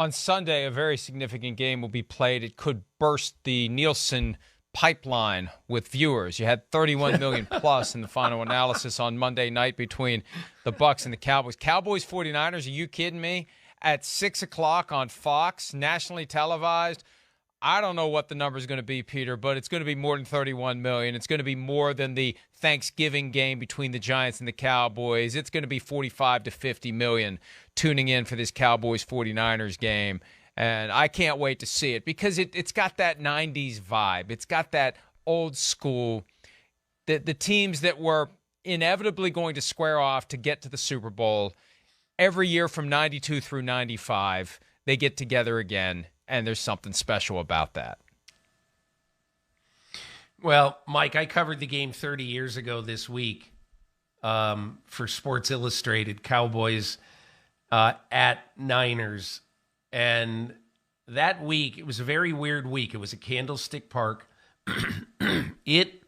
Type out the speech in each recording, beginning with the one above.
On Sunday, a very significant game will be played. It could burst the Nielsen pipeline with viewers. You had 31 million plus in the final analysis on Monday night between the Bucs and the Cowboys. Cowboys-49ers, are you kidding me? At 6 o'clock on Fox, nationally televised. I don't know what the number is going to be, Peter, but it's going to be more than 31 million. It's going to be more than the Thanksgiving game between the Giants and the Cowboys. It's going to be 45 to 50 million tuning in for this Cowboys-49ers game. And I can't wait to see it because it's got that 90s vibe. It's got that old school, the teams that were inevitably going to square off to get to the Super Bowl. Every year from 92 through 95, they get together again. And there's something special about that. Well, Mike, I covered the game 30 years ago this week for Sports Illustrated, Cowboys at Niners. And that week, it was a very weird week. It was at Candlestick Park. It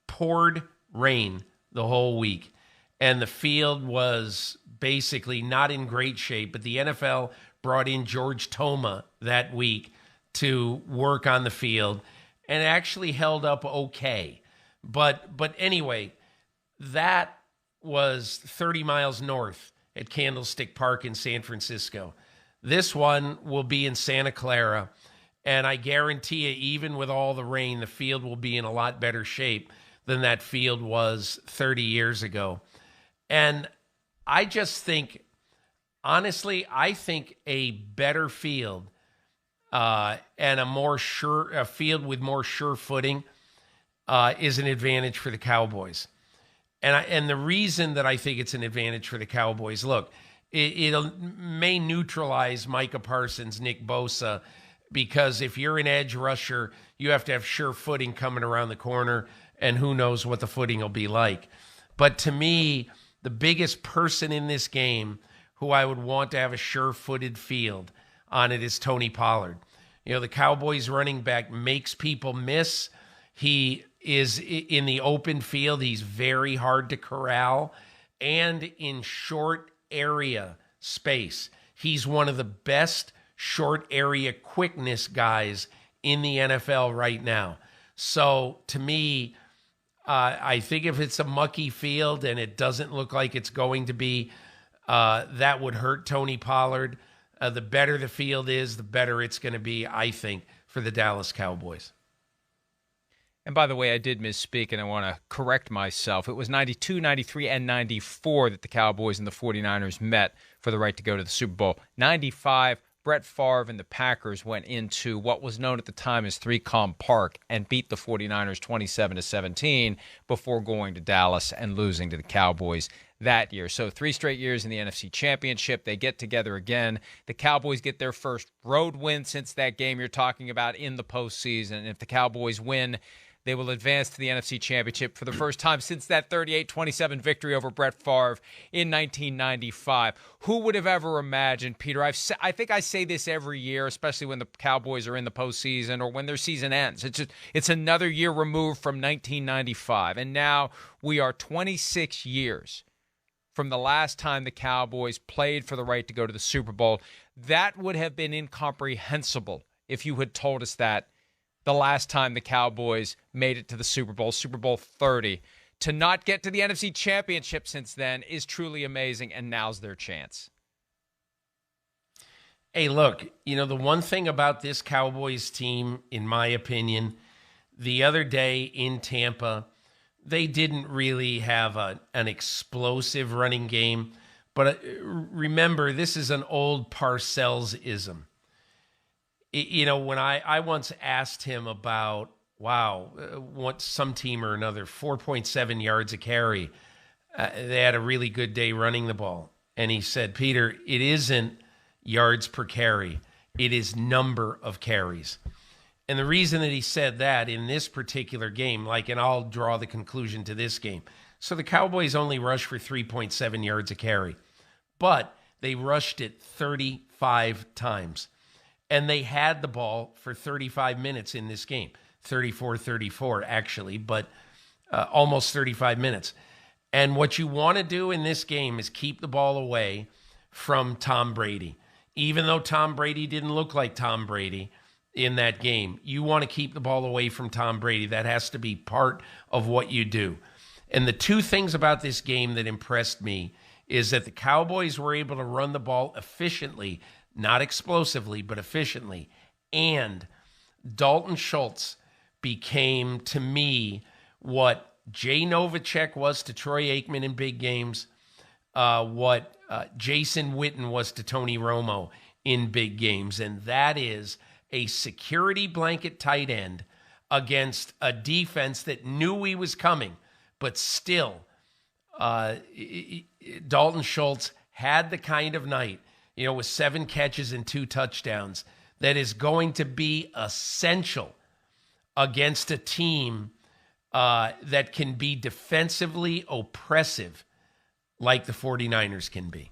poured rain the whole week. And the field was basically not in great shape. But the NFL brought in George Toma that week to work on the field and actually held up okay. But anyway, that was 30 miles north at Candlestick Park in San Francisco. This one will be in Santa Clara, and I guarantee you, even with all the rain, the field will be in a lot better shape than that field was 30 years ago. And I just think, honestly, I think a better field and a field with more sure footing is an advantage for the Cowboys. And the reason that I think it's an advantage for the Cowboys, look, it may neutralize Micah Parsons, Nick Bosa, because if you're an edge rusher, you have to have sure footing coming around the corner, and who knows what the footing will be like. But to me, the biggest person in this game who I would want to have a sure-footed field on it is Tony Pollard. You know, the Cowboys running back makes people miss. He is in the open field. He's very hard to corral. And in short area space, he's one of the best short area quickness guys in the NFL right now. So to me, I think if it's a mucky field and it doesn't look like it's going to be, that would hurt Tony Pollard. The better the field is, the better it's going to be, I think, for the Dallas Cowboys. And by the way, I did misspeak, and I want to correct myself. It was 92, 93, and 94 that the Cowboys and the 49ers met for the right to go to the Super Bowl. 95, Brett Favre and the Packers went into what was known at the time as 3Com Park and beat the 49ers 27-17 before going to Dallas and losing to the Cowboys that year. So 3 straight years in the NFC Championship. They get together again. The Cowboys get their first road win since that game you're talking about in the postseason. And if the Cowboys win, they will advance to the NFC Championship for the first time since that 38-27 victory over Brett Favre in 1995. Who would have ever imagined, Peter? I think I say this every year, especially when the Cowboys are in the postseason or when their season ends. It's another year removed from 1995, and now we are 26 years from the last time the Cowboys played for the right to go to the Super Bowl. That would have been incomprehensible if you had told us that the last time the Cowboys made it to the Super Bowl, Super Bowl 30. To not get to the NFC Championship since then is truly amazing, and now's their chance. Hey, look, you know, the one thing about this Cowboys team, in my opinion, the other day in Tampa, they didn't really have an explosive running game. But remember, this is an old Parcells-ism. You know, when I once asked him about, what some team or another, 4.7 yards a carry, they had a really good day running the ball. And he said, Peter, it isn't yards per carry. It is number of carries. And the reason that he said that in this particular game, and I'll draw the conclusion to this game. So the Cowboys only rushed for 3.7 yards a carry, but they rushed it 35 times. And they had the ball for 35 minutes in this game. 34-34, actually, but almost 35 minutes. And what you want to do in this game is keep the ball away from Tom Brady. even though Tom Brady didn't look like Tom Brady in that game. You want to keep the ball away from Tom Brady. That has to be part of what you do. And the two things about this game that impressed me is that the Cowboys were able to run the ball efficiently, not explosively, but efficiently. And Dalton Schultz became, to me, what Jay Novacek was to Troy Aikman in big games, what Jason Witten was to Tony Romo in big games. And that is a security blanket tight end against a defense that knew he was coming, but still, Dalton Schultz had the kind of night, with 7 catches and 2 touchdowns, that is going to be essential against a team that can be defensively oppressive like the 49ers can be.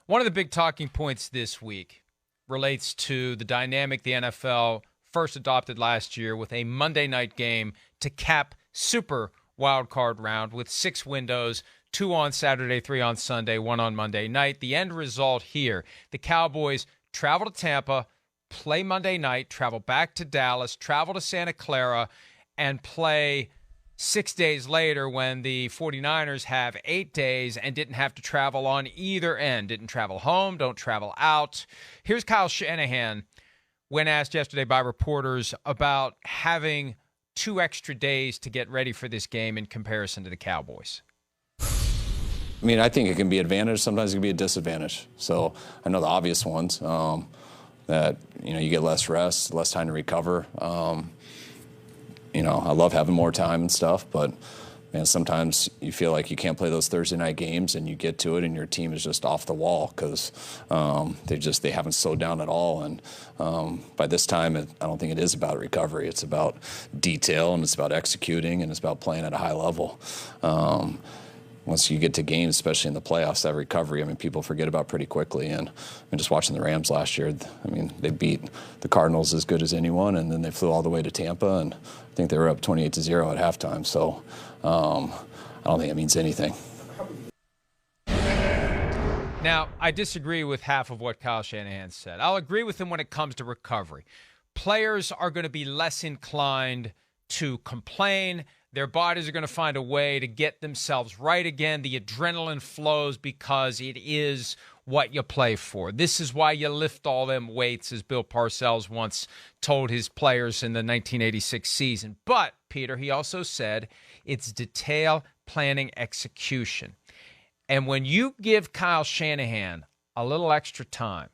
One of the big talking points this week relates to the dynamic the NFL first adopted last year with a Monday night game to cap Super Wildcard Round with 6 windows, 2 on Saturday, 3 on Sunday, 1 on Monday night. The end result here, the Cowboys travel to Tampa, play Monday night, travel back to Dallas, travel to Santa Clara, and play 6 days later when the 49ers have 8 days and didn't have to travel on either end. Didn't travel home, don't travel out. Here's Kyle Shanahan when asked yesterday by reporters about having 2 extra days to get ready for this game in comparison to the Cowboys. I mean, I think it can be an advantage. Sometimes it can be a disadvantage. So I know the obvious ones, that, you get less rest, less time to recover. I love having more time and stuff, but man, sometimes you feel like you can't play those Thursday night games and you get to it and your team is just off the wall because they haven't slowed down at all. And by this time, I don't think it is about recovery. It's about detail and it's about executing and it's about playing at a high level. Once you get to games, especially in the playoffs, that recovery, people forget about pretty quickly. And just watching the Rams last year, they beat the Cardinals as good as anyone, and then they flew all the way to Tampa, and I think they were up 28-0 at halftime. So I don't think it means anything. Now, I disagree with half of what Kyle Shanahan said. I'll agree with him when it comes to recovery. Players are going to be less inclined to complain. Their bodies are going to find a way to get themselves right again. The adrenaline flows because it is what you play for. This is why you lift all them weights, as Bill Parcells once told his players in the 1986 season. But, Peter, he also said it's detail, planning, execution. And when you give Kyle Shanahan a little extra time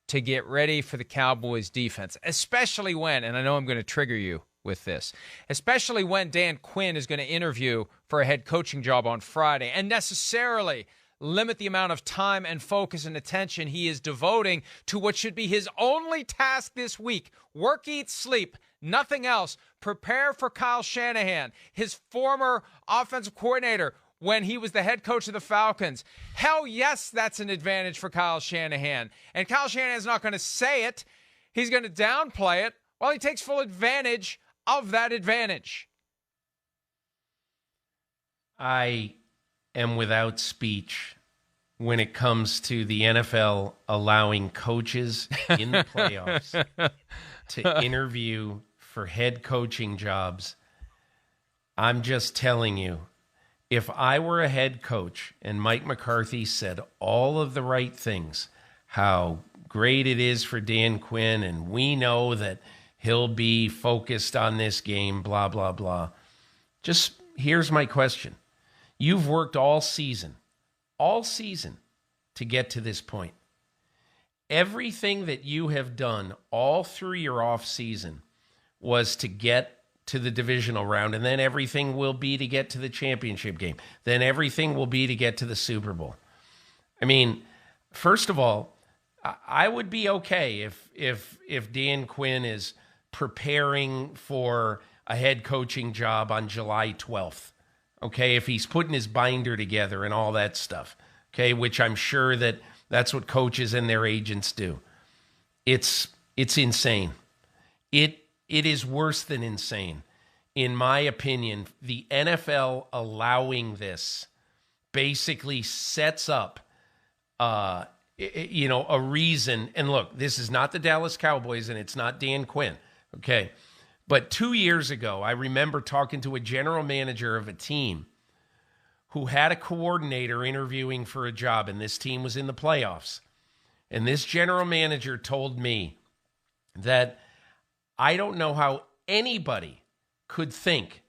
to get ready for the Cowboys defense, especially when, and I know I'm going to trigger you with this, especially when Dan Quinn is going to interview for a head coaching job on Friday and necessarily limit the amount of time and focus and attention he is devoting to what should be his only task this week. Work, eat, sleep, nothing else. Prepare for Kyle Shanahan, his former offensive coordinator when he was the head coach of the Falcons. Hell yes, that's an advantage for Kyle Shanahan. And Kyle Shanahan's not going to say it. He's going to downplay it while he takes full advantage of that advantage. I am without speech when it comes to the NFL allowing coaches in the playoffs to interview for head coaching jobs. I'm just telling you, if I were a head coach and Mike McCarthy said all of the right things, how great it is for Dan Quinn, and we know that he'll be focused on this game, blah, blah, blah. Just here's my question. You've worked all season to get to this point. Everything that you have done all through your off season was to get to the divisional round, and then everything will be to get to the championship game. Then everything will be to get to the Super Bowl. First of all, I would be okay if Dan Quinn is preparing for a head coaching job on July 12th, okay, if he's putting his binder together and all that stuff, okay, which I'm sure that's what coaches and their agents do. It's insane. It is worse than insane. In my opinion, the NFL allowing this basically sets up a reason. And look, this is not the Dallas Cowboys and it's not Dan Quinn. Okay. But 2 years ago, I remember talking to a general manager of a team who had a coordinator interviewing for a job, and this team was in the playoffs. And this general manager told me that I don't know how anybody could think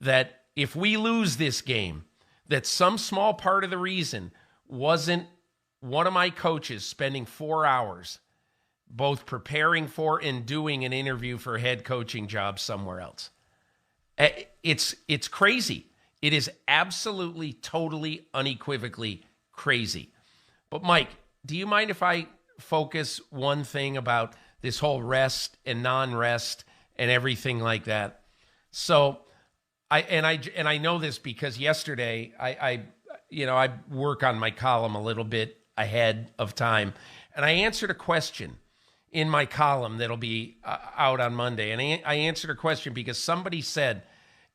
that if we lose this game, that some small part of the reason wasn't one of my coaches spending 4 hours both preparing for and doing an interview for a head coaching job somewhere else. It's crazy. It is absolutely, totally, unequivocally crazy. But Mike, do you mind if I focus one thing about this whole rest and non-rest and everything like that? So I know this because yesterday I work on my column a little bit ahead of time, and I answered a question in my column that'll be out on Monday. And I answered a question because somebody said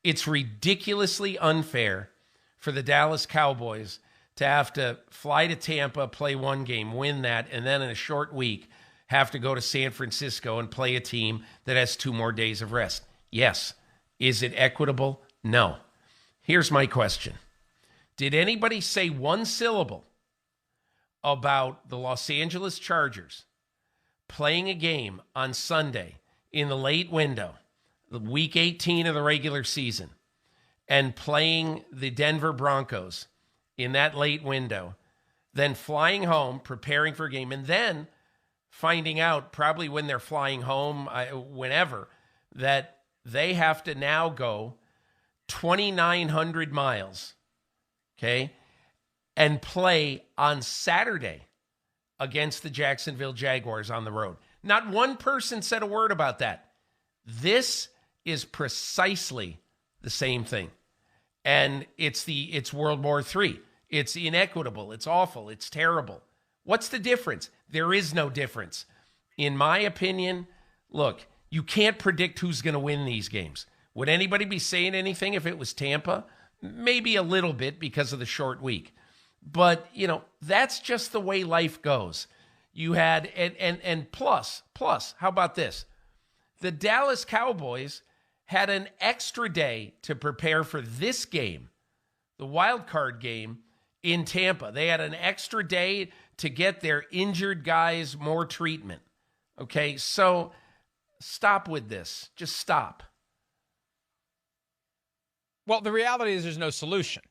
it's ridiculously unfair for the Dallas Cowboys to have to fly to Tampa, play one game, win that, and then in a short week have to go to San Francisco and play a team that has 2 more days of rest. Yes. Is it equitable? No. Here's my question. Did anybody say one syllable about the Los Angeles Chargers playing a game on Sunday in the late window, the week 18 of the regular season, and playing the Denver Broncos in that late window, then flying home, preparing for a game, and then finding out probably when they're flying home, whenever, that they have to now go 2,900 miles, okay, and play on Saturday against the Jacksonville Jaguars on the road. Not one person said a word about that. This is precisely the same thing. And it's World War III. It's inequitable. It's awful. It's terrible. What's the difference? There is no difference. In my opinion, look, you can't predict who's going to win these games. Would anybody be saying anything if it was Tampa? Maybe a little bit because of the short week. But, that's just the way life goes. You had, and plus, how about this? The Dallas Cowboys had an extra day to prepare for this game, the wild card game in Tampa. They had an extra day to get their injured guys more treatment. Okay, so stop with this. Just stop. Well, the reality is there's no solution.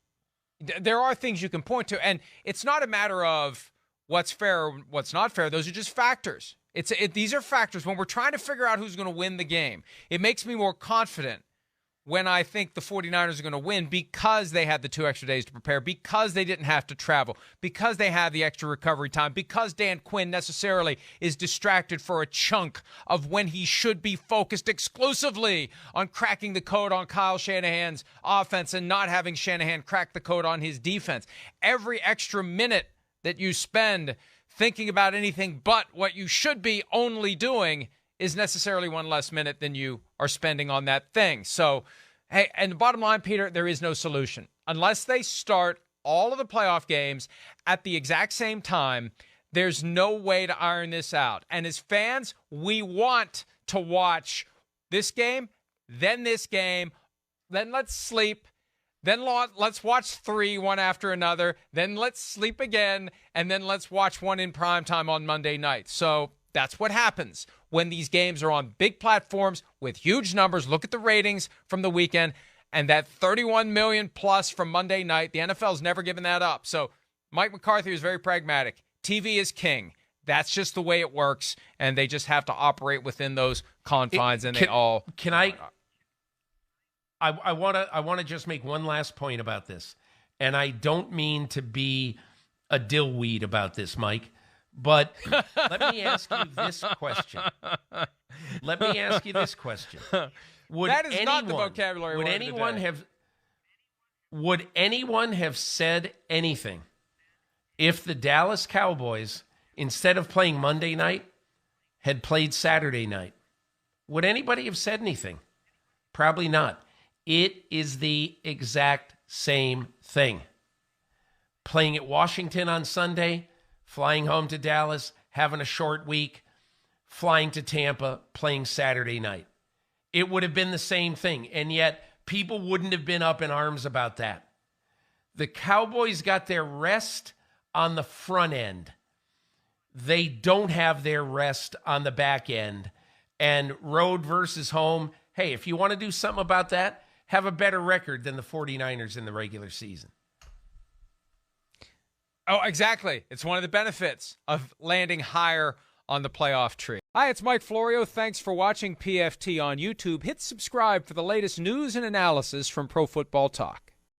There are things you can point to, and it's not a matter of what's fair or what's not fair. Those are just factors. These are factors. When we're trying to figure out who's going to win the game, it makes me more confident when I think the 49ers are going to win because they had the 2 extra days to prepare, because they didn't have to travel, because they have the extra recovery time, because Dan Quinn necessarily is distracted for a chunk of when he should be focused exclusively on cracking the code on Kyle Shanahan's offense and not having Shanahan crack the code on his defense. Every extra minute that you spend thinking about anything but what you should be only doing is necessarily one less minute than you are spending on that thing. So, hey, and the bottom line, Peter, there is no solution. Unless they start all of the playoff games at the exact same time, there's no way to iron this out. And as fans, we want to watch this game, then let's sleep, then let's watch 3 one after another, then let's sleep again, and then let's watch one in primetime on Monday night. So that's what happens when these games are on big platforms with huge numbers. Look at the ratings from the weekend and that 31 million plus from Monday night. The NFL's never given that up. So Mike McCarthy is very pragmatic. TV is king. That's just the way it works, and they just have to operate within those confines. I want to just make one last point about this, and I don't mean to be a dillweed about this, Mike. But let me ask you this question. That is not the vocabulary. Would anyone have said anything if the Dallas Cowboys, instead of playing Monday night, had played Saturday night? Would anybody have said anything? Probably not. It is the exact same thing. Playing at Washington on Sunday, flying home to Dallas, having a short week, flying to Tampa, playing Saturday night. It would have been the same thing, and yet people wouldn't have been up in arms about that. The Cowboys got their rest on the front end. They don't have their rest on the back end. And road versus home, hey, if you want to do something about that, have a better record than the 49ers in the regular season. Oh, exactly. It's one of the benefits of landing higher on the playoff tree. Hi, it's Mike Florio. Thanks for watching PFT on YouTube. Hit subscribe for the latest news and analysis from Pro Football Talk.